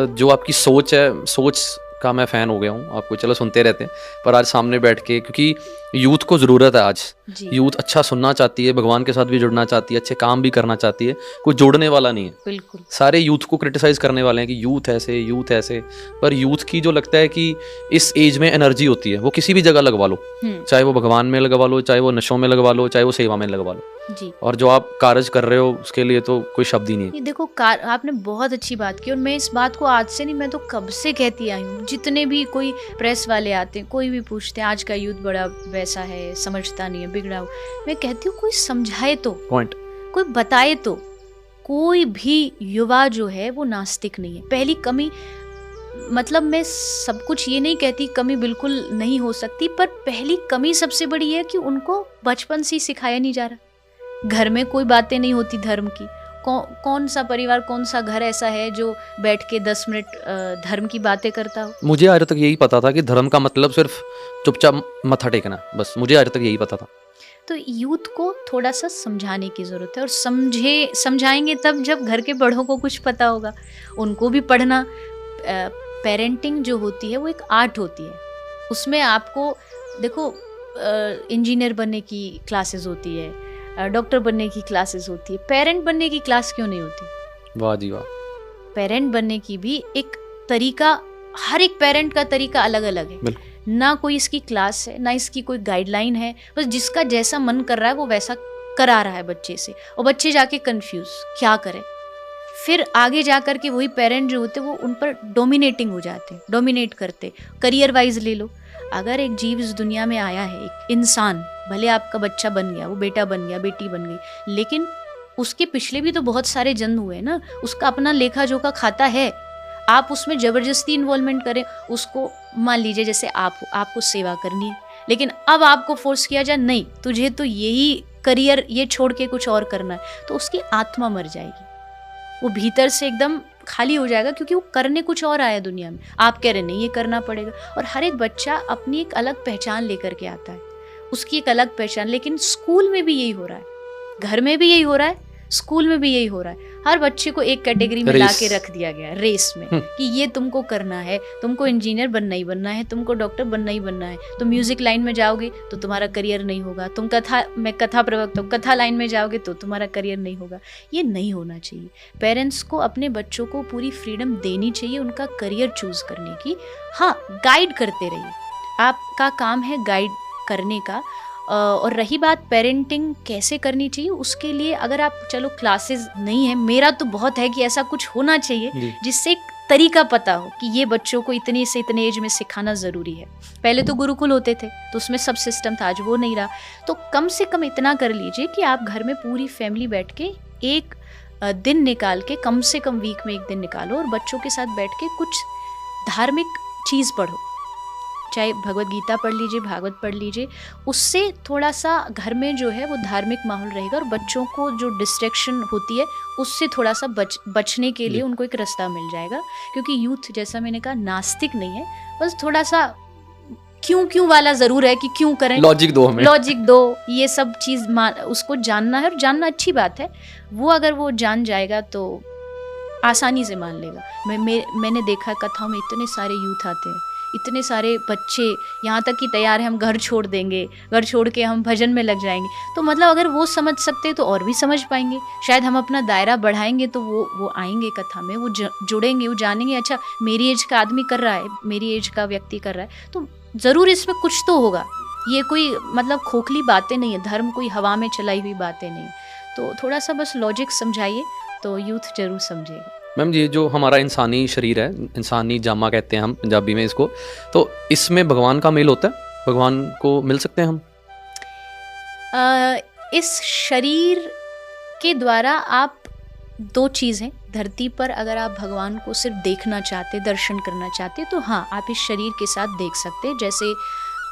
जो आपकी सोच है, सोच का मैं फ़ैन हो गया हूँ। आपको चलो सुनते रहते हैं, पर आज सामने बैठ के, क्योंकि यूथ को ज़रूरत है आज। जी, यूथ अच्छा सुनना चाहती है, भगवान के साथ भी जुड़ना चाहती है, अच्छे काम भी करना चाहती है। कोई जोड़ने वाला नहीं है। बिल्कुल। सारे यूथ को क्रिटिसाइज़ करने वाले हैं कि यूथ ऐसे। पर यूथ की जो लगता है कि इस एज में एनर्जी होती है, वो किसी भी जगह लगवा लो। हुँ, चाहे वो भगवान में लगवा लो, चाहे वो नशों में लगवा लो, चाहे वो सेवा में लगवा लो। जी। और जो आप कार्य कर रहे हो, उसके लिए तो कोई शब्द ही नहीं है। ये देखो कार आपने बहुत अच्छी बात की और मैं इस बात को आज से नहीं, मैं तो कब से कहती आई हूँ। जितने भी कोई प्रेस वाले आते हैं, कोई भी पूछते हैं आज का यूथ बड़ा वैसा है, समझता नहीं है, बिगड़ा हुआ। मैं कहती हूँ कोई समझाए तो, पॉइंट। कोई बताए तो। कोई भी युवा जो है वो नास्तिक नहीं है। पहली कमी, मतलब मैं सब कुछ ये नहीं कहती कमी बिल्कुल नहीं हो सकती, पर पहली कमी सबसे बड़ी है कि उनको बचपन से ही सिखाया नहीं जा रहा। घर में कोई बातें नहीं होती धर्म की। कौन सा परिवार, कौन सा घर ऐसा है जो बैठ के 10 मिनट धर्म की बातें करता हो। मुझे आज तक यही पता था कि धर्म का मतलब सिर्फ चुपचाप मत्था टेकना, बस मुझे आज तक यही पता था। तो यूथ को थोड़ा सा समझाने की ज़रूरत है और समझाएंगे तब जब घर के बड़ों को कुछ पता होगा। उनको भी पढ़ना। पेरेंटिंग जो होती है वो एक आर्ट होती है। उसमें आपको देखो, इंजीनियर बनने की क्लासेस होती है, डॉक्टर बनने की क्लासेस होती है, पेरेंट बनने की क्लास क्यों नहीं होती। वाह जी वाह। पेरेंट बनने की भी एक तरीका, हर एक पेरेंट का तरीका अलग अलग है। बिल्कुल। ना कोई इसकी क्लास है, ना इसकी कोई गाइडलाइन है। बस जिसका जैसा मन कर रहा है वो वैसा करा रहा है बच्चे से, और बच्चे जाके कंफ्यूज क्या करें। फिर आगे जा कर के वही पेरेंट जो होते हैं वो उन पर डोमिनेटिंग हो जाते हैं, डोमिनेट करते। करियर वाइज ले लो, अगर एक जीव इस दुनिया में आया है, एक इंसान, भले आपका बच्चा बन गया, वो बेटा बन गया, बेटी बन गई, लेकिन उसके पिछले भी तो बहुत सारे जन्म हुए ना। उसका अपना लेखा जोखा खाता है। आप उसमें जबरदस्ती इन्वॉल्वमेंट करें उसको। मान लीजिए जैसे आपको सेवा करनी है, लेकिन अब आपको फोर्स किया जाए नहीं तुझे तो यही करियर, ये छोड़ के कुछ और करना है, तो उसकी आत्मा मर जाएगी। वो भीतर से एकदम खाली हो जाएगा, क्योंकि वो करने कुछ और आया दुनिया में। आप कह रहे नहीं ये करना पड़ेगा। और हर एक बच्चा अपनी एक अलग पहचान लेकर के आता है, उसकी एक अलग पहचान। लेकिन स्कूल में भी यही हो रहा है, घर में भी यही हो रहा है, स्कूल में भी यही हो रहा है। हर बच्चे को एक कैटेगरी में ला के रख दिया गया है, रेस में, कि ये तुमको करना है, तुमको इंजीनियर बनना ही बनना है, तुमको डॉक्टर बनना ही बनना है। तुम म्यूजिक लाइन में जाओगे तो तुम्हारा करियर नहीं होगा, तुम मैं कथा प्रवक्ता हूँ, कथा लाइन में जाओगे तो तुम्हारा करियर नहीं होगा। ये नहीं होना चाहिए। पेरेंट्स को अपने बच्चों को पूरी फ्रीडम देनी चाहिए उनका करियर चूज करने की। हाँ, गाइड करते रहिए, आपका काम है गाइड करने का। और रही बात पेरेंटिंग कैसे करनी चाहिए, उसके लिए अगर आप, चलो क्लासेस नहीं है, मेरा तो बहुत है कि ऐसा कुछ होना चाहिए जिससे एक तरीका पता हो कि ये बच्चों को इतने से इतने एज में सिखाना ज़रूरी है। पहले तो गुरुकुल होते थे तो उसमें सब सिस्टम था, आज वो नहीं रहा। तो कम से कम इतना कर लीजिए कि आप घर में पूरी फैमिली बैठ के एक दिन निकाल के, कम से कम वीक में एक दिन निकालो और बच्चों के साथ बैठ के कुछ धार्मिक चीज़ पढ़ो। चाहे भगवत गीता पढ़ लीजिए, भागवत पढ़ लीजिए। उससे थोड़ा सा घर में जो है वो धार्मिक माहौल रहेगा और बच्चों को जो डिस्ट्रैक्शन होती है उससे थोड़ा सा बचने के लिए उनको एक रास्ता मिल जाएगा। क्योंकि यूथ, जैसा मैंने कहा, नास्तिक नहीं है, बस थोड़ा सा क्यों वाला ज़रूर है कि क्यों करें, लॉजिक दो हमें, लॉजिक दो। ये सब चीज़ उसको जानना है, और जानना अच्छी बात है। वो अगर वो जान जाएगा तो आसानी से मान लेगा। मैंने देखा कथाओं में इतने सारे यूथ आते हैं, इतने सारे बच्चे, यहाँ तक कि तैयार है हम घर छोड़ देंगे, घर छोड़ के हम भजन में लग जाएंगे। तो मतलब अगर वो समझ सकते तो और भी समझ पाएंगे। शायद हम अपना दायरा बढ़ाएंगे तो वो आएंगे कथा में, वो जुड़ेंगे, वो जानेंगे अच्छा मेरी एज का आदमी कर रहा है, मेरी एज का व्यक्ति कर रहा है, तो ज़रूर इसमें कुछ तो होगा। ये कोई मतलब खोखली बातें नहीं है, धर्म कोई हवा में चलाई हुई बातें नहीं। तो थोड़ा सा बस लॉजिक समझाइए तो यूथ जरूर समझेगा। मैम ये जो हमारा इंसानी शरीर है, इंसानी जामा कहते हैं हम पंजाबी में इसको, तो इसमें भगवान का मेल होता है, भगवान को मिल सकते हैं हम? इस शरीर के द्वारा आप, दो चीज़ हैं धरती पर। अगर आप भगवान को सिर्फ देखना चाहते, दर्शन करना चाहते, तो हाँ, आप इस शरीर के साथ देख सकते हैं। जैसे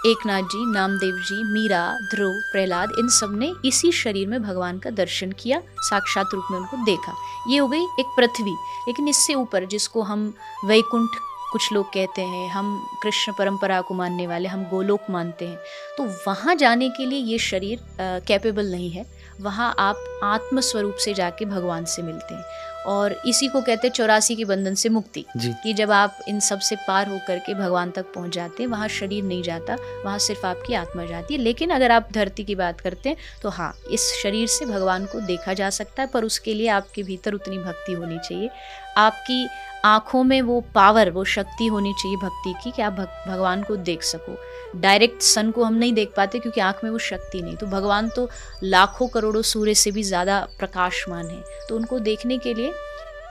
एकनाथ जी, नामदेव जी, मीरा, ध्रुव, प्रहलाद, इन सब ने इसी शरीर में भगवान का दर्शन किया, साक्षात रूप में उनको देखा। ये हो गई एक पृथ्वी। लेकिन इससे ऊपर, जिसको हम वैकुंठ कुछ लोग कहते हैं, हम कृष्ण परंपरा को मानने वाले, हम गोलोक मानते हैं, तो वहाँ जाने के लिए ये शरीर कैपेबल नहीं है। वहाँ आप आत्म स्वरूप से जाके भगवान से मिलते हैं। और इसी को कहते हैं 84 के बंधन से मुक्ति, जी। कि जब आप इन सब से पार होकर के भगवान तक पहुंच जाते हैं, वहाँ शरीर नहीं जाता, वहाँ सिर्फ आपकी आत्मा जाती है। लेकिन अगर आप धरती की बात करते हैं तो हाँ, इस शरीर से भगवान को देखा जा सकता है, पर उसके लिए आपके भीतर उतनी भक्ति होनी चाहिए, आपकी आँखों में वो पावर, वो शक्ति होनी चाहिए भक्ति की, कि आप भगवान को देख सको। डायरेक्ट सन को हम नहीं देख पाते क्योंकि आँख में वो शक्ति नहीं, तो भगवान तो लाखों करोड़ों सूर्य से भी ज़्यादा प्रकाशमान है। तो उनको देखने के लिए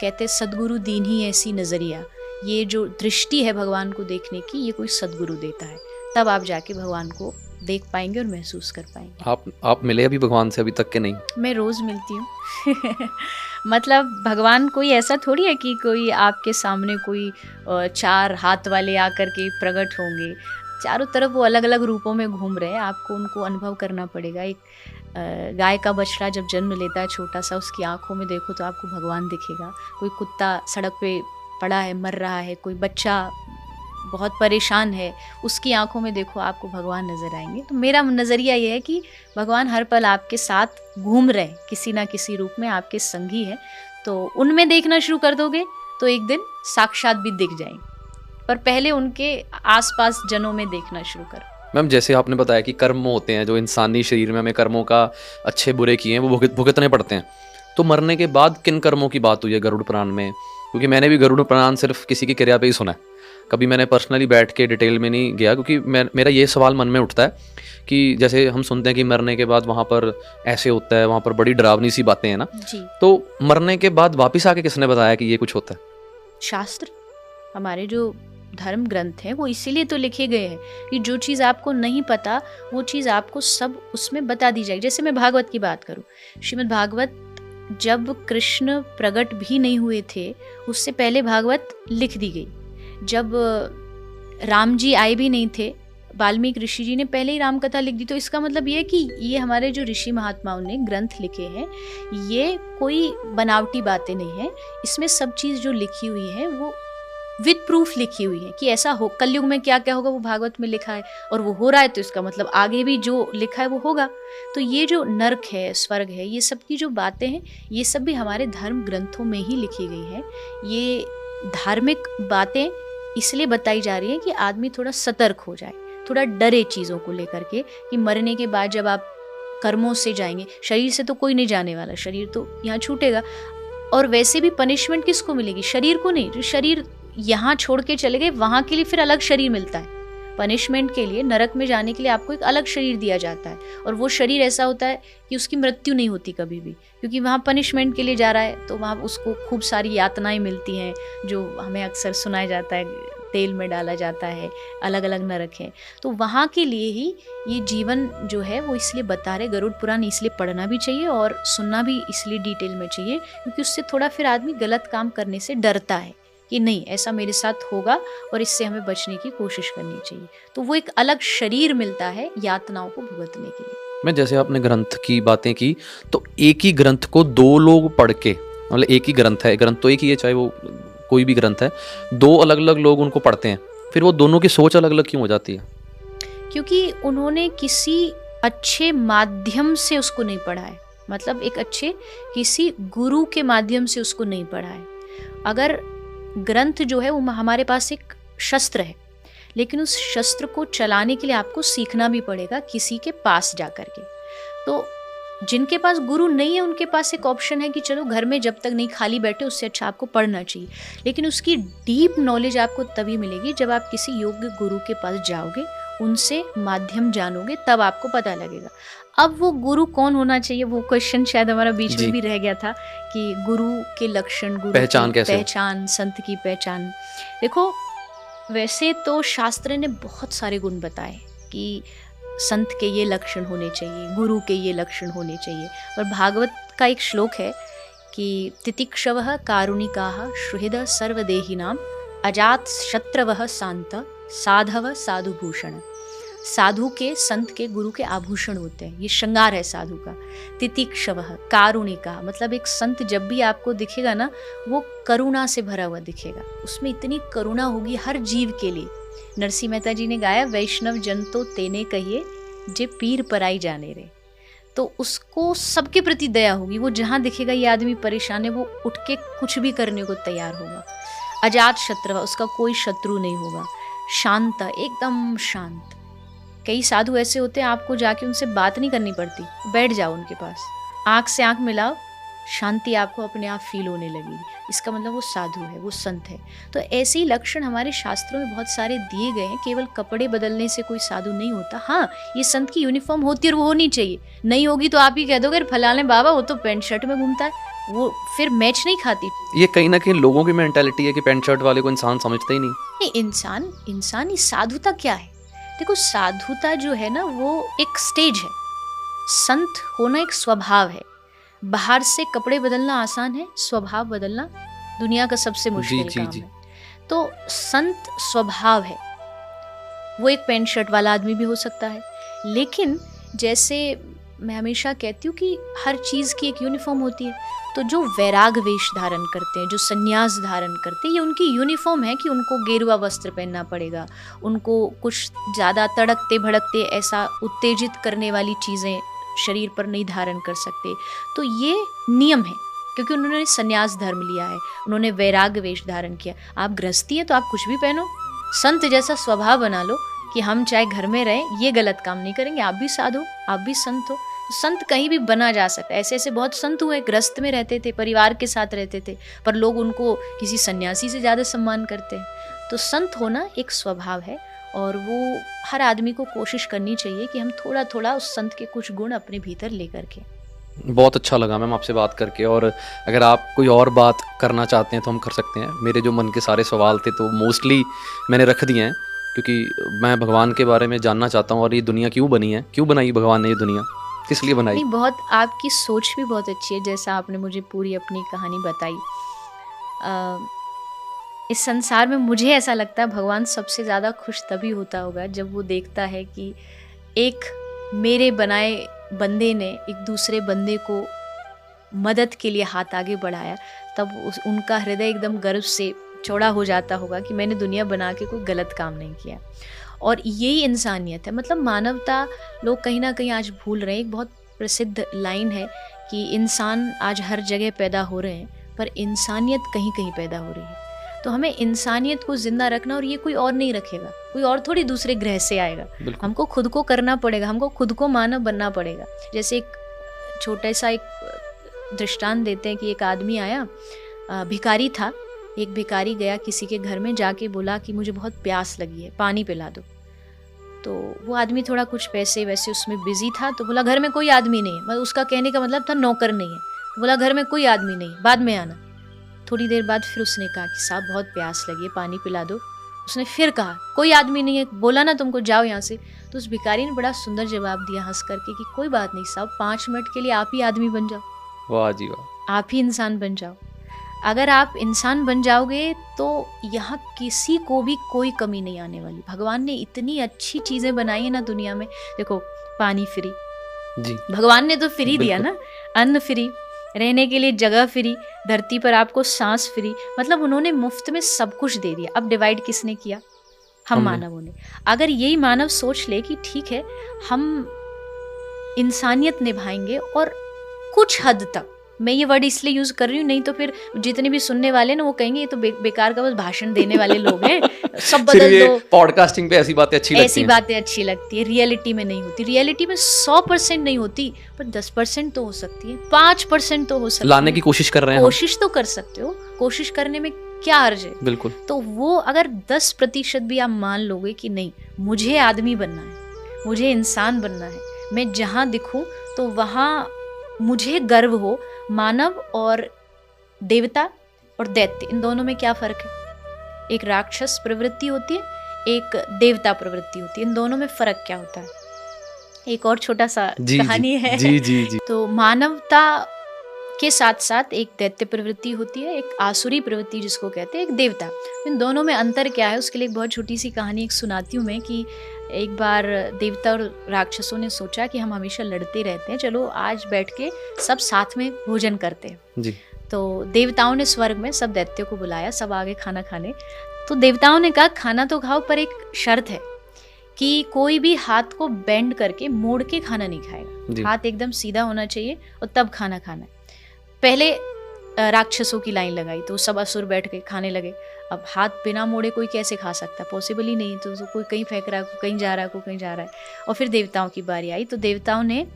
कहते सद्गुरु दीन ही ऐसी नज़रिया, ये जो दृष्टि है भगवान को देखने की, ये कोई सद्गुरु देता है, तब आप जाके भगवान को देख पाएंगे और महसूस कर पाएंगे। आप मिले अभी भगवान से अभी तक के नहीं? मैं रोज़ मिलती हूँ मतलब भगवान कोई ऐसा थोड़ी है कि कोई आपके सामने कोई 4 हाथ वाले आकर के प्रकट होंगे, चारों तरफ वो अलग अलग रूपों में घूम रहे हैं, आपको उनको अनुभव करना पड़ेगा। एक गाय का बछड़ा जब जन्म लेता है छोटा सा, उसकी आंखों में देखो तो आपको भगवान दिखेगा। कोई कुत्ता सड़क पे पड़ा है, मर रहा है, कोई बच्चा बहुत परेशान है, उसकी आंखों में देखो आपको भगवान नज़र आएंगे। तो मेरा नज़रिया ये है कि भगवान हर पल आपके साथ घूम रहे, किसी ना किसी रूप में आपके संगी है। तो उनमें देखना शुरू कर दोगे तो एक दिन साक्षात भी दिख जाएंगे, पर पहले उनके आसपास जनों में देखना शुरू करो। मैम, जैसे आपने बताया कि कर्म होते हैं जो इंसानी शरीर में हमें कर्मों का अच्छे बुरे किए हैं वो भुगतने पड़ते हैं, तो मरने के बाद किन कर्मों की बात हुई है गरुड़ पुराण में? क्योंकि मैंने भी गरुड़ पुराण सिर्फ किसी की क्रिया पे ही सुना है, कभी मैंने पर्सनली बैठ के डिटेल में नहीं गया, क्योंकि मेरा ये सवाल मन में उठता है कि जैसे हम सुनते हैं कि मरने के बाद वहाँ पर ऐसे होता है, वहाँ पर बड़ी डरावनी सी बातें हैं ना जी। तो मरने के बाद वापिस आके किसने बताया कि ये कुछ होता है? शास्त्र, हमारे जो धर्म ग्रंथ हैं वो इसीलिए तो लिखे गए हैं कि जो चीज़ आपको नहीं पता वो चीज़ आपको सब उसमें बता दी जाएगी। जैसे मैं भागवत की बात करूँ, श्रीमद् भागवत जब कृष्ण प्रकट भी नहीं हुए थे उससे पहले भागवत लिख दी गई। जब राम जी आए भी नहीं थे, वाल्मीकि ऋषि जी ने पहले ही राम कथा लिख दी। तो इसका मतलब ये है कि ये हमारे जो ऋषि महात्माओं ने ग्रंथ लिखे हैं, ये कोई बनावटी बातें नहीं है, इसमें सब चीज़ जो लिखी हुई है वो विद प्रूफ लिखी हुई है कि ऐसा हो। कलयुग में क्या क्या होगा वो भागवत में लिखा है, और वो हो रहा है तो इसका मतलब आगे भी जो लिखा है वो होगा। तो ये जो नरक है, स्वर्ग है, ये सब की जो बातें हैं ये सब भी हमारे धर्म ग्रंथों में ही लिखी गई है। ये धार्मिक बातें इसलिए बताई जा रही हैं कि आदमी थोड़ा सतर्क हो जाए, थोड़ा डरे चीज़ों को लेकर के, कि मरने के बाद जब आप कर्मों से जाएंगे, शरीर से तो कोई नहीं जाने वाला, शरीर तो यहाँ छूटेगा। और वैसे भी पनिशमेंट किसको मिलेगी? शरीर को नहीं। जो शरीर यहाँ छोड़ के चले गए वहाँ के लिए फिर अलग शरीर मिलता है। पनिशमेंट के लिए, नरक में जाने के लिए आपको एक अलग शरीर दिया जाता है, और वो शरीर ऐसा होता है कि उसकी मृत्यु नहीं होती कभी भी, क्योंकि वहाँ पनिशमेंट के लिए जा रहा है। तो वहाँ उसको खूब सारी यातनाएं मिलती हैं, जो हमें अक्सर सुनाया जाता है, तेल में डाला जाता है, अलग अलग नरक हैं। तो वहाँ के लिए ही ये जीवन जो है वो इसलिए बता रहे। गरुड़ पुराण इसलिए पढ़ना भी चाहिए और सुनना भी इसलिए डिटेल में चाहिए, क्योंकि उससे थोड़ा फिर आदमी गलत काम करने से डरता है कि नहीं ऐसा मेरे साथ होगा और इससे हमें बचने की कोशिश करनी चाहिए। तो वो एक अलग शरीर मिलता है यातनाओं को भुगतने के लिए। मैं जैसे आपने ग्रंथ की बातें की, तो एक ही ग्रंथ को 2 लोग पढ़ के, मतलब एक ही ग्रंथ है, ग्रंथ तो एक ही है, चाहे वो कोई भी ग्रंथ है, 2 अलग अलग लोग उनको पढ़ते हैं, फिर वो दोनों की सोच अलग अलग क्यों हो जाती है? क्योंकि उन्होंने किसी अच्छे माध्यम से उसको नहीं पढ़ा है, मतलब एक अच्छे किसी गुरु के माध्यम से उसको नहीं पढ़ा है। अगर ग्रंथ जो है वो हमारे पास एक शस्त्र है, लेकिन उस शस्त्र को चलाने के लिए आपको सीखना भी पड़ेगा किसी के पास जा कर के। तो जिनके पास गुरु नहीं है उनके पास एक ऑप्शन है कि चलो घर में जब तक नहीं खाली बैठे उससे अच्छा आपको पढ़ना चाहिए, लेकिन उसकी डीप नॉलेज आपको तभी मिलेगी जब आप किसी योग्य गुरु के पास जाओगे, उनसे माध्यम जानोगे, तब आपको पता लगेगा। अब वो गुरु कौन होना चाहिए, वो क्वेश्चन शायद हमारा बीच में भी रह गया था कि गुरु के लक्षण, गुरु पहचान कैसे, पहचान, संत की पहचान। देखो वैसे तो शास्त्र ने बहुत सारे गुण बताए कि संत के ये लक्षण होने चाहिए, गुरु के ये लक्षण होने चाहिए। और भागवत का एक श्लोक है कि तितिक्षवः कारुणिकाः सुहृद सर्वदेहिनां अजात शत्रवः शांत साधव साधुभूषण। साधु के, संत के, गुरु के आभूषण होते हैं, ये श्रृंगार है साधु का। तितिक्षवः कारुणिका, मतलब एक संत जब भी आपको दिखेगा ना वो करुणा से भरा हुआ दिखेगा, उसमें इतनी करुणा होगी हर जीव के लिए। नरसिंह मेहता जी ने गाया, वैष्णव जन तो तेने कहिए जे पीर पराई जाने रे। तो उसको सबके प्रति दया होगी। वो जहाँ दिखेगा ये आदमी परेशान है, वो उठ के कुछ भी करने को तैयार होगा। अजात शत्रु, उसका कोई शत्रु नहीं होगा। शांत, एकदम शांत। कई साधु ऐसे होते हैं आपको जाके उनसे बात नहीं करनी पड़ती, बैठ जाओ उनके पास, आंख से आंख मिलाओ, शांति आपको अपने आप फील होने लगेगी। इसका मतलब वो साधु है, वो संत है। तो ऐसे ही लक्षण हमारे शास्त्रों में बहुत सारे दिए गए हैं। केवल कपड़े बदलने से कोई साधु नहीं होता। हाँ, ये संत की यूनिफॉर्म होती है और वो होनी चाहिए। नहीं होगी तो आप ही कह दोगे फलाने बाबा वो तो पैंट शर्ट में घूमता है, वो फिर मैच नहीं खाती। ये कहीं ना कहीं लोगों की मेंटालिटी है कि पैंट शर्ट वाले को इंसान समझते ही नहीं। नहीं, इंसान ही साधुता क्या है? देखो, साधुता जो है ना वो एक स्टेज है, संत होना एक स्वभाव है। बाहर से कपड़े बदलना आसान है, स्वभाव बदलना दुनिया का सबसे मुश्किल काम है। तो संत स्वभाव है, वो एक पैंट शर्ट वाला आदमी भी हो सकता है। लेकिन जैसे मैं हमेशा कहती हूँ कि हर चीज़ की एक यूनिफॉर्म होती है। तो जो वैराग वेश धारण करते हैं, जो संन्यास धारण करते हैं, ये उनकी यूनिफॉर्म है कि उनको गेरुआ वस्त्र पहनना पड़ेगा, उनको कुछ ज़्यादा तड़कते भड़कते ऐसा उत्तेजित करने वाली चीज़ें शरीर पर नहीं धारण कर सकते। तो ये नियम है क्योंकि उन्होंने संन्यास धर्म लिया है, उन्होंने वैराग वेश धारण किया। आप गृहस्थी हैं तो आप कुछ भी पहनो, संत जैसा स्वभाव बना लो कि हम चाहे घर में रहें, ये गलत काम नहीं करेंगे। आप भी साधु, आप भी संत हो। संत कहीं भी बना जा सकता है। ऐसे ऐसे बहुत संत हुए, गृहस्थ में रहते थे, परिवार के साथ रहते थे, पर लोग उनको किसी सन्यासी से ज़्यादा सम्मान करते हैं। तो संत होना एक स्वभाव है और वो हर आदमी को कोशिश करनी चाहिए कि हम थोड़ा थोड़ा उस संत के कुछ गुण अपने भीतर लेकर के। बहुत अच्छा लगा मैम आपसे बात करके, और अगर आप कोई और बात करना चाहते हैं तो हम कर सकते हैं। मेरे जो मन के सारे सवाल थे तो मोस्टली मैंने रख दिए हैं, क्योंकि मैं भगवान के बारे में जानना चाहता हूँ और ये दुनिया क्यों बनी है, क्यों बनाई भगवान ने ये दुनिया, किस लिए बनाई। नहीं, बहुत आपकी सोच भी बहुत अच्छी है, जैसा आपने मुझे पूरी अपनी कहानी बताई। इस संसार में मुझे ऐसा लगता है भगवान सबसे ज़्यादा खुश तभी होता होगा जब वो देखता है कि एक मेरे बनाए बंदे ने एक दूसरे बंदे को मदद के लिए हाथ आगे बढ़ाया। तब उनका हृदय एकदम गर्व से चौड़ा हो जाता होगा कि मैंने दुनिया बना के कोई गलत काम नहीं किया। और यही इंसानियत है, मतलब मानवता लोग कहीं ना कहीं आज भूल रहे हैं। एक बहुत प्रसिद्ध लाइन है कि इंसान आज हर जगह पैदा हो रहे हैं पर इंसानियत कहीं कहीं पैदा हो रही है। तो हमें इंसानियत को जिंदा रखना, और ये कोई और नहीं रखेगा, कोई और थोड़ी दूसरे ग्रह से आएगा। हमको खुद को करना पड़ेगा, हमको खुद को मानव बनना पड़ेगा। जैसे एक छोटा सा एक दृष्टांत देते हैं कि एक आदमी आया, भिखारी था। एक भिखारी गया किसी के घर में, जाके बोला कि मुझे बहुत प्यास लगी है, पानी पिला दो। तो वो आदमी थोड़ा कुछ पैसे वैसे उसमें बिजी था, तो बोला घर में कोई आदमी नहीं है। मतलब उसका कहने का मतलब था नौकर नहीं है। बोला घर में कोई आदमी नहीं, बाद में आना। थोड़ी देर बाद फिर उसने कहा कि साहब बहुत प्यास लगी है, पानी पिला दो। उसने फिर कहा कोई आदमी नहीं है, बोला ना तुमको, जाओ यहाँ से। तो उस भिखारी ने बड़ा सुंदर जवाब दिया हंस करके कि कोई बात नहीं साहब, 5 मिनट के लिए आप ही आदमी बन जाओ। वाह जी वाह, आप ही इंसान बन जाओ। अगर आप इंसान बन जाओगे तो यहाँ किसी को भी कोई कमी नहीं आने वाली। भगवान ने इतनी अच्छी चीज़ें बनाई है ना दुनिया में। देखो, पानी फ्री जी, भगवान ने तो फ्री दिया ना, अन्न फ्री, रहने के लिए जगह फ्री, धरती पर आपको सांस फ्री। मतलब उन्होंने मुफ्त में सब कुछ दे दिया। अब डिवाइड किसने किया? हम मानवों ने। अगर यही मानव सोच ले कि ठीक है हम इंसानियत निभाएंगे, और कुछ हद तक, मैं ये वर्ड इसलिए यूज कर रही हूँ, नहीं तो फिर जितने भी सुनने वाले ना वो कहेंगे ये तो बेकार का बस भाषण देने वाले लोग हैं, सब बदल दो। पॉडकास्टिंग पे ऐसी बातें अच्छी लगती हैं। ऐसी बातें अच्छी लगती है, रियलिटी में नहीं होती। रियलिटी में 100% नहीं होती, पर 10% तो हो सकती है, 5% तो हो सकती है। लाने की कोशिश कर रहे हैं, कोशिश तो कर सकते हो, कोशिश करने में क्या अर्ज है। बिल्कुल। तो वो अगर 10% भी आप मान लोगे कि नहीं मुझे आदमी बनना है, मुझे इंसान बनना है, मैं जहाँ दिखूं तो वहाँ मुझे गर्व हो। मानव और देवता और दैत्य, इन दोनों में क्या फर्क है? एक राक्षस प्रवृत्ति होती है, एक देवता प्रवृत्ति होती है। इन दोनों में फर्क क्या होता है? एक और छोटा सा कहानी है। जी जी जी। तो मानवता के साथ साथ एक दैत्य प्रवृत्ति होती है, एक आसुरी प्रवृत्ति जिसको कहते हैं, एक देवता। इन दोनों में अंतर क्या है उसके लिए एक बहुत छोटी सी कहानी एक सुनाती हूँ मैं। कि एक बार देवता और राक्षसों ने सोचा कि हम हमेशा लड़ते रहते हैं, चलो आज बैठ के सब साथ में भोजन करते हैं जी। तो देवताओं ने स्वर्ग में सब दैत्यों को बुलाया, सब आगे खाना खाने। तो देवताओं ने कहा खाना तो खाओ पर एक शर्त है कि कोई भी हाथ को बेंड करके मोड़ के खाना नहीं जी। खाएगा, हाथ एकदम सीधा होना चाहिए और तब खाना खाना है। पहले राक्षसों की लाइन लगाई तो सब असुर बैठ के खाने लगे। अब हाथ बिना मोड़े कोई कैसे खा सकता, पॉसिबल ही नहीं। तो कोई कहीं फेंक रहा है, कोई कहीं जा रहा है, कोई कहीं जा रहा है। और फिर देवताओं की बारी आई तो देवताओं ने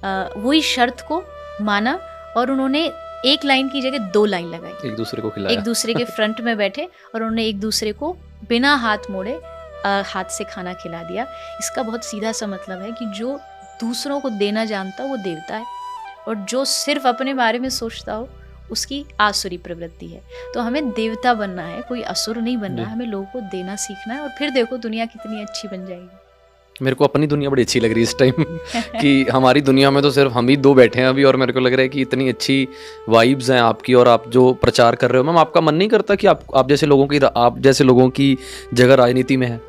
वही शर्त को माना और उन्होंने एक लाइन की जगह 2 लाइन लगाई, एक दूसरे को खिलाया। एक दूसरे के फ्रंट में बैठे और उन्होंने एक दूसरे को बिना हाथ मोड़े हाथ से खाना खिला दिया। इसका बहुत सीधा सा मतलब है कि जो दूसरों को देना जानता हो वो देवता है, और जो सिर्फ अपने बारे में सोचता हो उसकी आसुरी प्रवृत्ति है। तो हमें देवता बनना है, कोई असुर नहीं बनना है। हमें लोगों को देना सीखना है और फिर देखो दुनिया कितनी अच्छी बन जाएगी। मेरे को अपनी दुनिया बड़ी अच्छी लग रही है इस टाइम कि हमारी दुनिया में तो सिर्फ हम ही 2 बैठे हैं अभी, और मेरे को लग रहा है कि इतनी अच्छी वाइब्स हैं आपकी, और आप जो प्रचार कर रहे हो मैम, आपका मन नहीं करता कि आप जैसे लोगों की जगह राजनीति में है?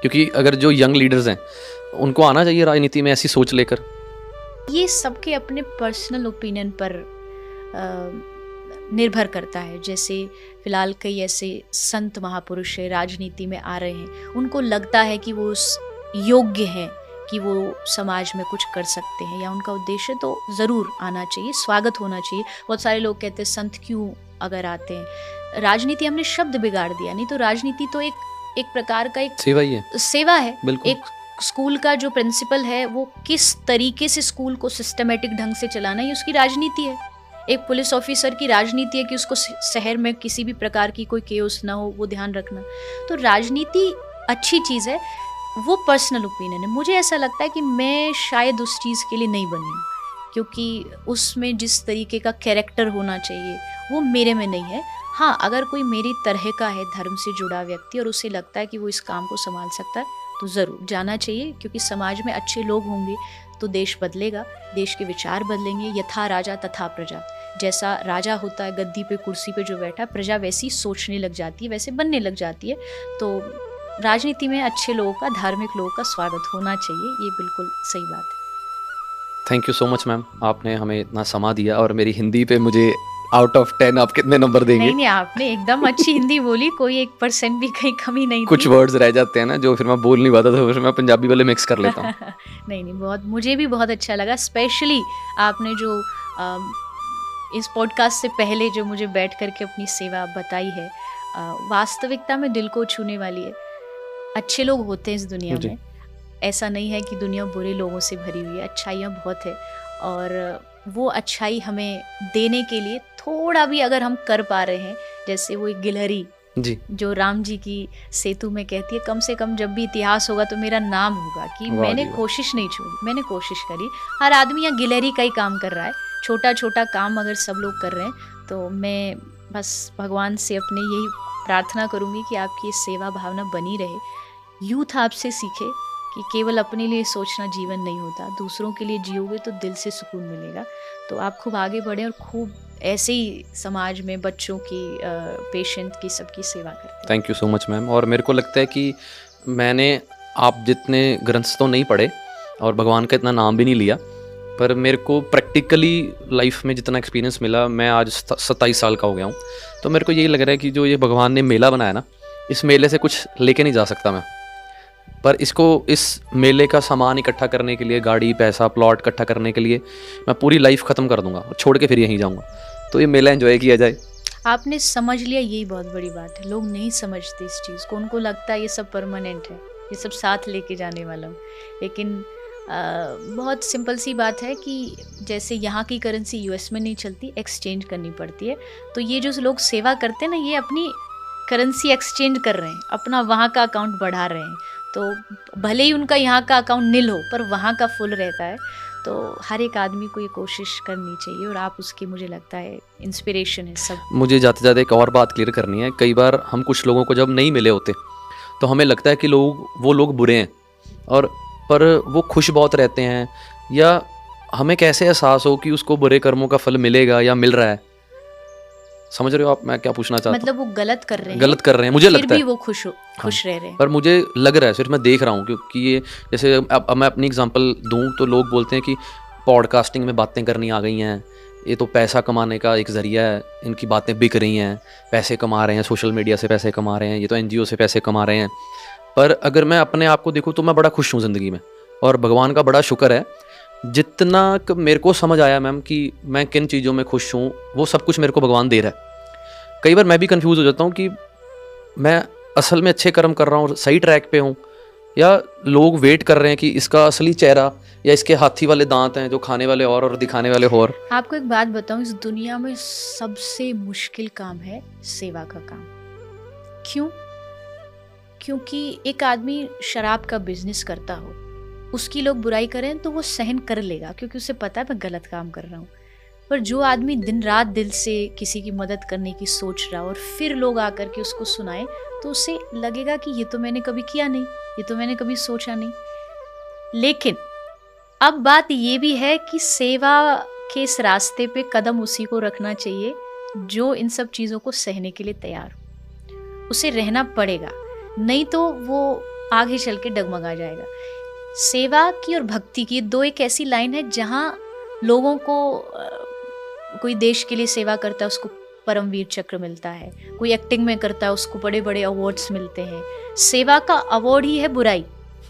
क्योंकि अगर जो यंग लीडर्स हैं उनको आना चाहिए राजनीति में ऐसी सोच लेकर। ये सबके अपने पर्सनल ओपिनियन पर निर्भर करता है। जैसे फिलहाल कई ऐसे संत महापुरुष राजनीति में आ रहे हैं, उनको लगता है कि वो उस योग्य हैं कि वो समाज में कुछ कर सकते हैं या उनका उद्देश्य, तो ज़रूर आना चाहिए, स्वागत होना चाहिए। बहुत सारे लोग कहते हैं संत क्यों अगर आते हैं। राजनीति हमने शब्द बिगाड़ दिया, नहीं तो राजनीति तो एक प्रकार का एक सेवा ही है। सेवा है। बिल्कुल। एक स्कूल का जो प्रिंसिपल है वो किस तरीके से स्कूल को सिस्टमेटिक ढंग से चलाना, ये उसकी राजनीति है। एक पुलिस ऑफिसर की राजनीति है कि उसको शहर में किसी भी प्रकार की कोई केओस ना हो, वो ध्यान रखना। तो राजनीति अच्छी चीज़ है, वो पर्सनल ओपिनियन है। मुझे ऐसा लगता है कि मैं शायद उस चीज़ के लिए नहीं बनी हूँ, क्योंकि उसमें जिस तरीके का कैरेक्टर होना चाहिए वो मेरे में नहीं है। हाँ, अगर कोई मेरी तरह का है, धर्म से जुड़ा व्यक्ति, और उसे लगता है कि वो इस काम को संभाल सकता है, तो ज़रूर जाना चाहिए। क्योंकि समाज में अच्छे लोग होंगे तो देश बदलेगा, देश के विचार बदलेंगे। यथा राजा तथा प्रजा, जैसा राजा होता है गद्दी पे कुर्सी पे जो बैठा, प्रजा वैसी सोचने लग जाती है, वैसे बनने लग जाती है। तो राजनीति में अच्छे लोगों का, धार्मिक लोगों का स्वागत होना चाहिए, ये बिल्कुल सही बात है। Thank you so much ma'am, आपने हमें इतना समा दिया, और मेरी हिंदी पे मुझे आउट ऑफ 10 आप कितने नंबर देंगे? नहीं, आपने एकदम अच्छी हिंदी बोली, कोई 1% भी कहीं कमी नहीं कुछ थी। वर्ड्स रह जाते हैं ना जो फिर मैं बोल नहीं पाता, तो फिर मैं पंजाबी वाले मिक्स कर लेता हूँ। नहीं, बहुत, मुझे भी बहुत अच्छा लगा। स्पेशली आपने जो इस पॉडकास्ट से पहले जो मुझे बैठ करके अपनी सेवा बताई है, वास्तविकता में दिल को छूने वाली है। अच्छे लोग होते हैं इस दुनिया में, ऐसा नहीं है कि दुनिया बुरे लोगों से भरी हुई है, अच्छाइयाँ बहुत है। और वो अच्छाई हमें देने के लिए थोड़ा भी अगर हम कर पा रहे हैं, जैसे वो एक गिलहरी जी, जो राम जी की सेतु में कहती है, कम से कम जब भी इतिहास होगा तो मेरा नाम होगा कि मैंने कोशिश नहीं छोड़ी, मैंने कोशिश करी। हर आदमी यहाँ गिलहरी का ही काम कर रहा है, छोटा छोटा काम अगर सब लोग कर रहे हैं। तो मैं बस भगवान से अपने यही प्रार्थना करूँगी कि आपकी सेवा भावना बनी रहे। यूथ आपसे सीखे कि केवल अपने लिए सोचना जीवन नहीं होता, दूसरों के लिए जियोगे तो दिल से सुकून मिलेगा। तो आप खूब आगे बढ़ें और खूब ऐसे ही समाज में बच्चों की, पेशेंट की, सबकी सेवा करते हैं। Thank you so much ma'am. और मेरे को लगता है कि मैंने आप जितने ग्रंथ तो नहीं पढ़े और भगवान का इतना नाम भी नहीं लिया, पर मेरे को प्रैक्टिकली लाइफ में जितना एक्सपीरियंस मिला, मैं आज 27 साल का हो गया हूँ, तो मेरे को यही लग रहा है कि जो ये भगवान ने मेला बनाया ना, इस मेले से कुछ लेके नहीं जा सकता मैं, पर इसको, इस मेले का सामान इकट्ठा करने के लिए, गाड़ी, पैसा, प्लॉट इकट्ठा करने के लिए मैं पूरी लाइफ ख़त्म कर दूंगा और छोड़ के फिर यहीं जाऊंगा। तो ये मेला एंजॉय किया जाए। आपने समझ लिया, यही बहुत बड़ी बात है। लोग नहीं समझते इस चीज़ को, उनको लगता है ये सब परमानेंट है, ये सब साथ लेके जाने वाला हूँ। लेकिन बहुत सिंपल सी बात है कि जैसे यहाँ की करेंसी यूएस में नहीं चलती, एक्सचेंज करनी पड़ती है। तो ये जो लोग सेवा करते हैं ना, ये अपनी करेंसी एक्सचेंज कर रहे हैं, अपना वहाँ का अकाउंट बढ़ा रहे हैं। तो भले ही उनका यहाँ का अकाउंट नील हो, पर वहाँ का फुल रहता है। तो हर एक आदमी को ये कोशिश करनी चाहिए, और आप उसकी, मुझे लगता है, इंस्पिरेशन है सब। मुझे जाते जाते एक और बात क्लियर करनी है। कई बार हम कुछ लोगों को जब नहीं मिले होते तो हमें लगता है कि वो लोग बुरे हैं, और पर वो खुश बहुत रहते हैं, या हमें कैसे एहसास हो कि उसको बुरे कर्मों का फल मिलेगा या मिल रहा है? समझ रहे हो आप मैं क्या पूछना चाहता हूँ? मतलब वो गलत कर रहे हैं, मुझे लगता है, फिर भी वो खुश रह रहे हैं। पर मुझे लग रहा है, सिर्फ मैं देख रहा हूँ, क्योंकि ये जैसे अब मैं अपनी एग्जांपल दूँ तो लोग बोलते हैं कि पॉडकास्टिंग में बातें करनी आ गई हैं, ये तो पैसा कमाने का एक ज़रिया है, इनकी बातें बिक रही हैं, पैसे कमा रहे हैं, सोशल मीडिया से पैसे कमा रहे हैं, ये तो NGO से पैसे कमा रहे हैं। पर अगर मैं अपने आप को देखूँ तो मैं बड़ा खुश हूँ ज़िंदगी में, और भगवान का बड़ा शुक्र है। जितना मेरे को समझ आया मैम कि मैं किन चीज़ों में खुश हूँ, वो सब कुछ मेरे को भगवान दे रहा है। कई बार मैं भी कंफ्यूज हो जाता हूँ कि मैं असल में अच्छे कर्म कर रहा हूँ, सही ट्रैक पे हूँ, या लोग वेट कर रहे हैं कि इसका असली चेहरा या इसके हाथी वाले दांत हैं जो खाने वाले और दिखाने वाले और। आपको एक बात बताऊं, इस दुनिया में सबसे मुश्किल काम है सेवा का काम। क्यों? क्योंकि एक आदमी शराब का बिजनेस करता हो, उसकी लोग बुराई करें तो वो सहन कर लेगा, क्योंकि उसे पता है मैं गलत काम कर रहा हूँ। पर जो आदमी दिन रात दिल से किसी की मदद करने की सोच रहा और फिर लोग आकर के उसको सुनाए, तो उसे लगेगा कि ये तो मैंने कभी किया नहीं, ये तो मैंने कभी सोचा नहीं। लेकिन अब बात ये भी है कि सेवा के इस रास्ते पे कदम उसी को रखना चाहिए जो इन सब चीज़ों को सहने के लिए तैयार हो। उसे रहना पड़ेगा, नहीं तो वो आगे चल के डगमगा जाएगा। सेवा की और भक्ति की दो एक ऐसी लाइन है जहाँ लोगों को कोई देश के लिए सेवा करता है उसको परमवीर चक्र मिलता है, कोई एक्टिंग में करता है उसको बड़े बड़े अवार्ड्स मिलते हैं। सेवा का अवार्ड ही है बुराई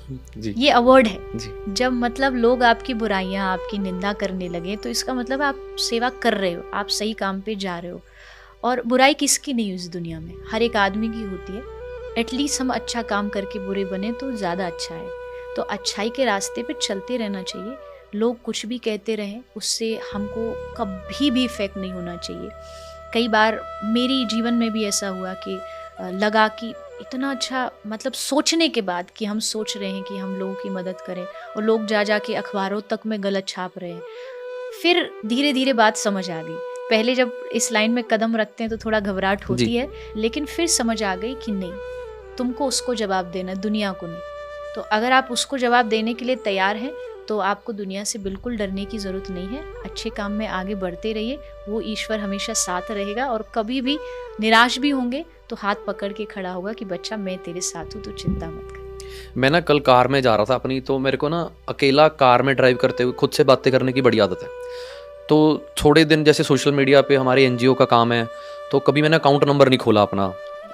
जी। ये अवार्ड है जी। जब मतलब लोग आपकी बुराइयां, आपकी निंदा करने लगे, तो इसका मतलब आप सेवा कर रहे हो, आप सही काम पे जा रहे हो। और बुराई किसकी नहीं इस दुनिया में, हर एक आदमी की होती है। एटलीस्ट हम अच्छा काम करके बुरे बने तो ज़्यादा अच्छा है। तो अच्छाई के रास्ते पे चलते रहना चाहिए। लोग कुछ भी कहते रहें, उससे हमको कभी भी इफेक्ट नहीं होना चाहिए। कई बार मेरी जीवन में भी ऐसा हुआ कि लगा कि इतना अच्छा, मतलब सोचने के बाद कि हम सोच रहे हैं कि हम लोगों की मदद करें, और लोग जा जा के अखबारों तक में गलत छाप रहे हैं। फिर धीरे धीरे बात समझ आ गई। पहले जब इस लाइन में कदम रखते हैं तो थोड़ा घबराहट होती है, लेकिन फिर समझ आ गई कि नहीं, तुमको उसको जवाब देना, दुनिया को नहीं। तो अगर आप उसको जवाब देने के लिए तैयार हैं तो आपको दुनिया से बिल्कुल डरने की ज़रूरत नहीं है। अच्छे काम में आगे बढ़ते रहिए, वो ईश्वर हमेशा साथ रहेगा। और कभी भी निराश भी होंगे तो हाथ पकड़ के खड़ा होगा कि बच्चा मैं तेरे साथ हूँ, तो चिंता मत कर। मैं ना कल कार में जा रहा था अपनी, तो मेरे को ना अकेला कार में ड्राइव करते हुए खुद से बातें करने की बड़ी आदत है। तो थोड़े दिन जैसे सोशल मीडिया पे हमारे एनजीओ का काम है, तो कभी मैंने अकाउंट नंबर नहीं खोला अपना।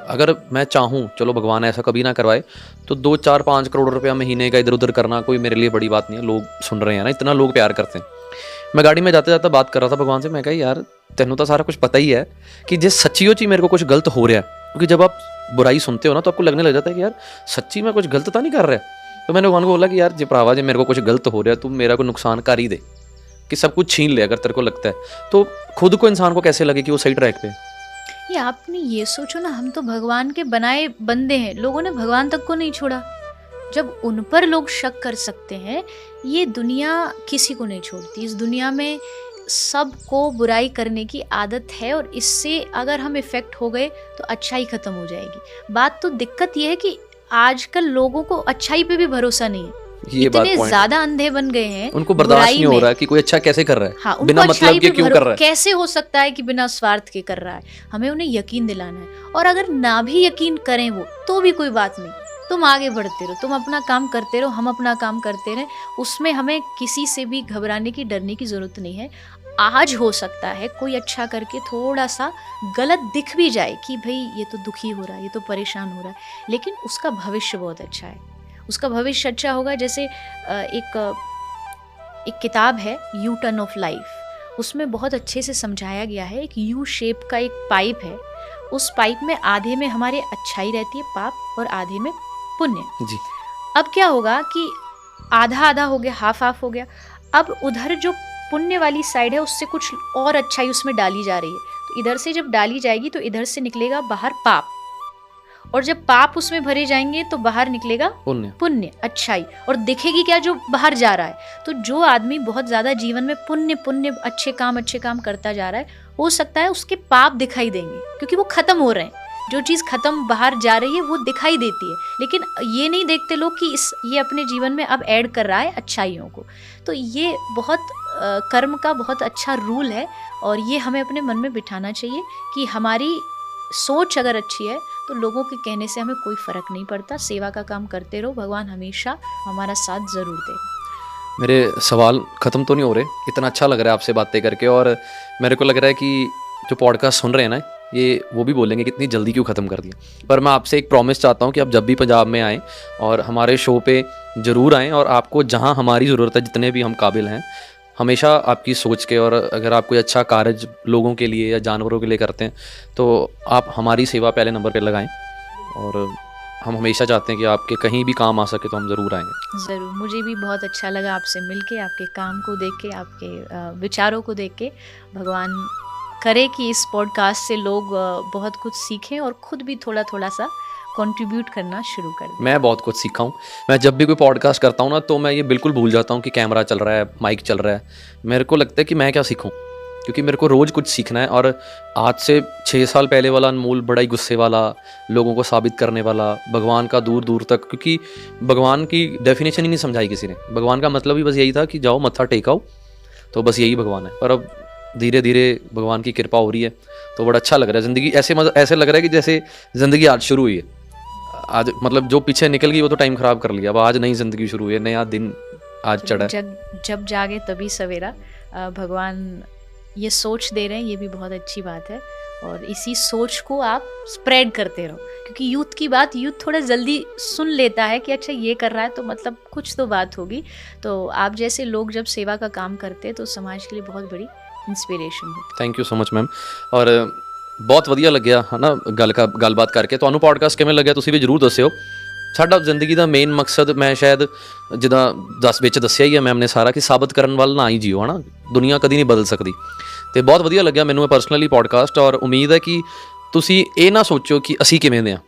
अगर मैं चाहूँ, चलो भगवान ऐसा कभी ना करवाए, तो 2-4-5 करोड़ रुपया महीने का इधर उधर करना कोई मेरे लिए बड़ी बात नहीं है। लोग सुन रहे हैं ना, इतना लोग प्यार करते हैं। मैं गाड़ी में जाते जाते बात कर रहा था भगवान से, मैं कहा यार तेनों तो सारा कुछ पता ही है कि जिस सच्चियों ची मेरे को कुछ गलत हो रहा है। क्योंकि जब आप बुराई सुनते हो ना तो आपको लगने लग जाता है कि यार सच्ची में कुछ गलत तो नहीं कर रहा है। तो मैंने भगवान को बोला कि यार जी भरावा, जी मेरे को कुछ गलत हो रहा है, तुम मेरा को नुकसान कर ही दे, कि सब कुछ छीन ले अगर तेरे को लगता है। तो खुद को इंसान को कैसे लगे कि वो सही ट्रैक पे। ये आपने ये सोचो ना, हम तो भगवान के बनाए बंदे हैं, लोगों ने भगवान तक को नहीं छोड़ा। जब उन पर लोग शक कर सकते हैं, ये दुनिया किसी को नहीं छोड़ती। इस दुनिया में सबको बुराई करने की आदत है, और इससे अगर हम इफेक्ट हो गए तो अच्छाई खत्म हो जाएगी। बात तो दिक्कत ये है कि आजकल लोगों को अच्छाई पे भी भरोसा नहीं है। ये बात इतने ज्यादा अंधे बन गए हैं, उनको बर्दाश्त नहीं हो रहा कि कोई अच्छा कैसे कर रहा है। हाँ, बिना मतलब के क्यों कर रहा है, कैसे हो सकता है कि बिना स्वार्थ के कर रहा है। हमें उन्हें यकीन दिलाना है। और अगर ना भी यकीन करें वो, तो भी कोई बात नहीं, तुम आगे बढ़ते रहो, तुम अपना काम करते रहो, हम अपना काम करते रहे। उसमें हमें किसी से भी घबराने की, डरने की जरूरत नहीं है। आज हो सकता है कोई अच्छा करके थोड़ा सा गलत दिख भी जाए कि भाई ये तो दुखी हो रहा है, ये तो परेशान हो रहा है, लेकिन उसका भविष्य बहुत अच्छा है। उसका भविष्य अच्छा होगा। जैसे एक किताब है यू टर्न ऑफ लाइफ, उसमें बहुत अच्छे से समझाया गया है। एक यू शेप का एक पाइप है, उस पाइप में आधे में हमारे अच्छाई रहती है, पाप, और आधे में पुण्य जी। अब क्या होगा कि आधा आधा हो गया, हाफ हाफ हो गया। अब उधर जो पुण्य वाली साइड है उससे कुछ और अच्छाई उसमें डाली जा रही है, तो इधर से जब डाली जाएगी तो इधर से निकलेगा बाहर पाप, और जब पाप उसमें भरे जाएंगे तो बाहर निकलेगा पुण्य, अच्छाई। और दिखेगी क्या, जो बाहर जा रहा है। तो जो आदमी बहुत ज्यादा जीवन में पुण्य पुण्य अच्छे काम करता जा रहा है, हो सकता है उसके पाप दिखाई देंगे, क्योंकि वो खत्म हो रहे हैं। जो चीज खत्म बाहर जा रही है वो दिखाई देती है, लेकिन ये नहीं देखते लोग कि ये अपने जीवन में अब ऐड कर रहा है अच्छाइयों को। तो ये बहुत कर्म का बहुत अच्छा रूल है, और ये हमें अपने मन में बिठाना चाहिए कि हमारी सोच अगर अच्छी है तो लोगों के कहने से हमें कोई फर्क नहीं पड़ता। सेवा का काम करते रहो, भगवान हमेशा हमारा साथ जरूर देगा। मेरे सवाल ख़त्म तो नहीं हो रहे, इतना अच्छा लग रहा है आपसे बातें करके। और मेरे को लग रहा है कि जो पॉडकास्ट सुन रहे हैं ना, ये वो भी बोलेंगे कि इतनी जल्दी क्यों ख़त्म कर दिया। पर मैं आपसे एक प्रॉमिस चाहता हूँ कि आप जब भी पंजाब में आएँ और हमारे शो पे ज़रूर आएँ, और आपको जहाँ हमारी ज़रूरत है, जितने भी हम काबिल हैं, हमेशा आपकी सोच के, और अगर आप कोई अच्छा कार्य लोगों के लिए या जानवरों के लिए करते हैं तो आप हमारी सेवा पहले नंबर पे लगाएं, और हम हमेशा चाहते हैं कि आपके कहीं भी काम आ सके तो हम ज़रूर आएंगे। ज़रूर, मुझे भी बहुत अच्छा लगा आपसे मिलके, आपके काम को देख के, आपके विचारों को देख के। भगवान करे कि इस पॉडकास्ट से लोग बहुत कुछ सीखें और खुद भी थोड़ा थोड़ा सा कंट्रीब्यूट करना शुरू कर दें। मैं बहुत कुछ सीखा हूँ। मैं जब भी कोई पॉडकास्ट करता हूँ ना, तो मैं ये बिल्कुल भूल जाता हूँ कि कैमरा चल रहा है, माइक चल रहा है। मेरे को लगता है कि मैं क्या सीखूँ, क्योंकि मेरे को रोज़ कुछ सीखना है। और आज से 6 साल पहले वाला अनमोल बड़ा ही गुस्से वाला, लोगों को साबित करने वाला, भगवान का दूर दूर तक, क्योंकि भगवान की डेफिनेशन ही नहीं समझाई किसी ने। भगवान का मतलब ही बस यही था कि जाओ मत्था टेकाओ, तो बस यही भगवान है। पर अब धीरे धीरे भगवान की कृपा हो रही है, तो बड़ा अच्छा लग रहा है। ज़िंदगी ऐसे लग रहा है कि जैसे ज़िंदगी आज शुरू हुई है। आज मतलब जो पीछे निकल गई वो तो टाइम ख़राब कर लिया, अब आज नई ज़िंदगी शुरू हुई है, नया दिन आज चढ़ा है। जब जागे तभी सवेरा। भगवान ये सोच दे रहे हैं, ये भी बहुत अच्छी बात है। और इसी सोच को आप स्प्रेड करते रहो, क्योंकि यूथ की बात यूथ थोड़ा जल्दी सुन लेता है कि अच्छा ये कर रहा है तो मतलब कुछ तो बात होगी। तो आप जैसे लोग जब सेवा का काम करते हैं तो समाज के लिए बहुत बड़ी इंस्पिरेशन होती है। Thank you so much ma'am. और बहुत ਵਧੀਆ ਲੱਗਿਆ है ना ਗੱਲਬਾਤ ਕਰਕੇ। ਤੁਹਾਨੂੰ ਪੋਡਕਾਸਟ ਕਿਵੇਂ ਲੱਗਿਆ ਤੁਸੀਂ ਵੀ ਜ਼ਰੂਰ ਦੱਸਿਓ। ਸਾਡਾ ਜ਼ਿੰਦਗੀ ਦਾ ਮੇਨ ਮਕਸਦ, ਮੈਂ ਸ਼ਾਇਦ ਜਿੱਦਾਂ ਵਿੱਚ ਦੱਸਿਆ ਹੀ ਹੈ ਮੈਮ ਨੇ ਸਾਰਾ, ਕਿ ਸਾਬਤ ਕਰਨ ਵੱਲ ਨਾ ਹੀ ਜਿਓ, ਹੈ ਨਾ। ਦੁਨੀਆ ਕਦੀ ਨਹੀਂ ਬਦਲ ਸਕਦੀ। ਤੇ ਬਹੁਤ ਵਧੀਆ ਲੱਗਿਆ ਮੈਨੂੰ ਇਹ ਪਰਸਨਲੀ ਪੋਡਕਾਸਟ, ਔਰ ਉਮੀਦ ਹੈ ਕਿ ਤੁਸੀਂ ਇਹ ਨਾ ਸੋਚੋ ਕਿ ਅਸੀਂ ਕਿਵੇਂ ਦੇ ਹਾਂ,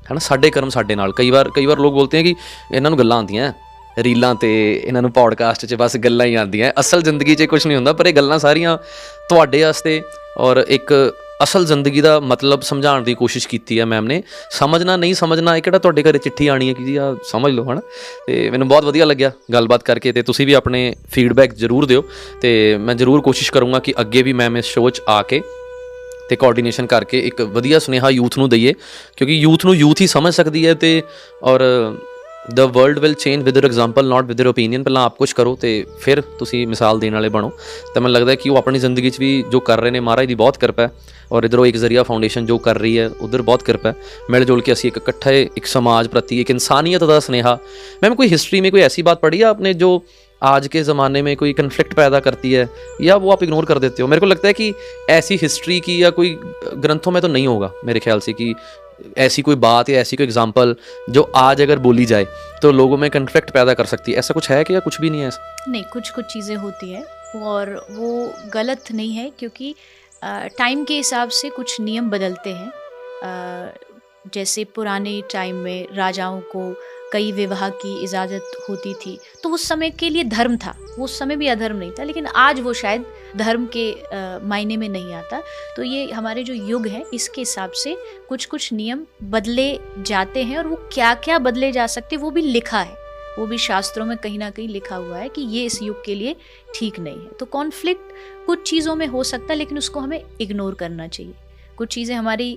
ਹੈ ਨਾ। ਸਾਡੇ ਕਰਮ ਸਾਡੇ ਨਾਲ। ਕਈ ਵਾਰ ਲੋਕ ਬੋਲਤੇ ਹੈ ਕਿ ਇਹਨਾਂ ਨੂੰ ਗੱਲਾਂ ਆਉਂਦੀਆਂ ਰੀਲਾਂ ਤੇ, ਇਹਨਾਂ ਨੂੰ ਪੋਡਕਾਸਟ 'ਚ ਬਸ ਗੱਲਾਂ ਹੀ ਆਉਂਦੀਆਂ, ਅਸਲ ਜ਼ਿੰਦਗੀ 'ਚ ਕੁਝ ਨਹੀਂ ਹੁੰਦਾ। ਪਰ ਇਹ ਗੱਲਾਂ ਸਾਰੀਆਂ ਤੁਹਾਡੇ ਵਾਸਤੇ, ਔਰ ਇੱਕ ਅਸਲ ਜ਼ਿੰਦਗੀ ਦਾ ਮਤਲਬ ਸਮਝਾਉਣ ਦੀ ਕੋਸ਼ਿਸ਼ ਕੀਤੀ ਹੈ ਮੈਮ ਨੇ। ਸਮਝਣਾ ਨਹੀਂ ਸਮਝਣਾ, ਇਹ ਕਿਹੜਾ ਤੁਹਾਡੇ ਘਰੇ ਚਿੱਠੀ ਆਣੀ ਹੈ ਕਿ ਜੀ ਆ ਸਮਝ ਲਓ, ਹੈ ਨਾ। ਅਤੇ ਮੈਨੂੰ ਬਹੁਤ ਵਧੀਆ ਲੱਗਿਆ ਗੱਲਬਾਤ ਕਰਕੇ, ਅਤੇ ਤੁਸੀਂ ਵੀ ਆਪਣੇ ਫੀਡਬੈਕ ਜ਼ਰੂਰ ਦਿਓ, ਅਤੇ ਮੈਂ ਜ਼ਰੂਰ ਕੋਸ਼ਿਸ਼ ਕਰੂੰਗਾ ਕਿ ਅੱਗੇ ਵੀ ਮੈਮ ਇਸ ਸ਼ੋਅ 'ਚ ਆ ਕੇ ਅਤੇ ਕੋਆਰਡੀਨੇਸ਼ਨ ਕਰਕੇ ਇੱਕ ਵਧੀਆ ਸੁਨੇਹਾ ਯੂਥ ਨੂੰ ਦਈਏ, ਕਿਉਂਕਿ ਯੂਥ ਨੂੰ ਯੂਥ ਹੀ ਸਮਝ ਸਕਦੀ ਹੈ। ਅਤੇ ਔਰ the world will change with your example, not with your opinion. ਪਹਿਲਾਂ ਆਪ ਕੁਛ ਕਰੋ ਅਤੇ ਫਿਰ ਤੁਸੀਂ ਮਿਸਾਲ ਦੇਣ ਵਾਲੇ ਬਣੋ। ਤਾਂ ਮੈਨੂੰ ਲੱਗਦਾ ਕਿ ਉਹ ਆਪਣੀ ਜ਼ਿੰਦਗੀ 'ਚ ਵੀ ਜੋ ਕਰ ਰਹੇ ਨੇ, ਮਹਾਰਾਜ ਦੀ ਬਹੁਤ ਕਿਰਪਾ ਹੈ। ਔਰ ਇੱਧਰੋਂ ਇੱਕ ਜ਼ਰੀਆ ਫਾਊਂਡੇਸ਼ਨ ਜੋ ਕਰ ਰਹੀ ਹੈ, ਉੱਧਰ ਬਹੁਤ ਕਿਰਪਾ ਹੈ। ਮਿਲ जुल के ਅਸੀਂ ਇੱਕ ਇਕੱਠੇ ਇੱਕ समाज प्रति एक इंसानियत का स्नेहा। मैम कोई हिस्ट्री में कोई ऐसी बात पढ़ी है आपने जो आज के ज़माने में कोई कन्फ्लिक्ट पैदा करती है, या वो आप इग्नोर कर देते हो? मेरे को लगता है कि ऐसी हिस्ट्री की या कोई ग्रंथों में तो नहीं होगा मेरे ख्याल से, कि ऐसी कोई बात या ऐसी कोई एग्जाम्पल जो आज अगर बोली जाए तो लोगों में कन्फ्लिक्ट पैदा कर सकती है। ऐसा कुछ है कि, या कुछ भी नहीं है ऐसा? नहीं, कुछ चीज़ें होती हैं और वो गलत नहीं है, क्योंकि टाइम के हिसाब से कुछ नियम बदलते हैं। जैसे पुराने टाइम में राजाओं को कई विवाह की इजाज़त होती थी, तो उस समय के लिए धर्म था, वो उस समय भी अधर्म नहीं था। लेकिन आज वो शायद धर्म के मायने में नहीं आता। तो ये हमारे जो युग है, इसके हिसाब से कुछ नियम बदले जाते हैं, और वो क्या क्या बदले जा सकते वो भी लिखा है, वो भी शास्त्रों में कहीं ना कहीं लिखा हुआ है कि ये इस युग के लिए ठीक नहीं है। तो कॉन्फ्लिक्ट कुछ चीज़ों में हो सकता है, लेकिन उसको हमें इग्नोर करना चाहिए। कुछ चीज़ें हमारी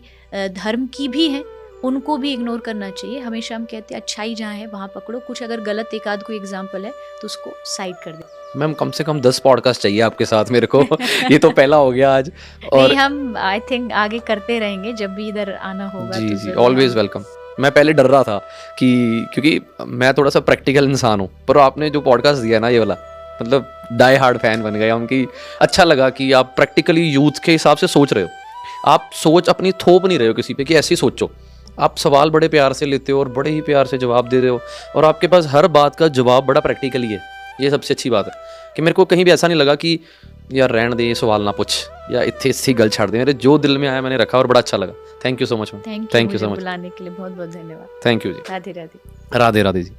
धर्म की भी हैं, उनको भी इग्नोर करना चाहिए। हमेशा हम कहते हैं अच्छाई जहाँ है वहाँ पकड़ो, कुछ अगर गलत एक आध कोई एग्जाम्पल है तो उसको साइड कर दे। मैम कम से कम 10 पॉडकास्ट चाहिए आपके साथ मेरे को। ये तो पहला हो गया आज, और नहीं, हम आई थिंक आगे करते रहेंगे, जब भी इधर आना होगा। जी जी, ऑलवेज वेलकम। मैं पहले डर रहा था कि, क्योंकि मैं थोड़ा सा प्रैक्टिकल इंसान हूँ, पर आपने जो पॉडकास्ट दिया ना ये वाला, मतलब डाई हार्ड फैन बन गए हम। कि अच्छा लगा कि आप प्रैक्टिकली यूथ के हिसाब से सोच रहे हो। आप सोच अपनी थोप नहीं रहे हो किसी पे कि ऐसे ही सोचो। आप सवाल बड़े प्यार से लेते हो और बड़े ही प्यार से जवाब दे रहे हो, और आपके पास हर बात का जवाब बड़ा प्रैक्टिकली है। ये सबसे अच्छी बात है कि मेरे को कहीं भी ऐसा नहीं लगा कि यार रहने दे, ये सवाल ना पूछ, या इतने सी गल छाड़ दे। मेरे जो दिल में आया मैंने रखा, और बड़ा अच्छा लगा। Thank you so much ma'am. Thank you so much. बुलाने के लिए बहुत बहुत धन्यवाद। Thank you ji. Radhe Radhe. Radhe Radhe ji.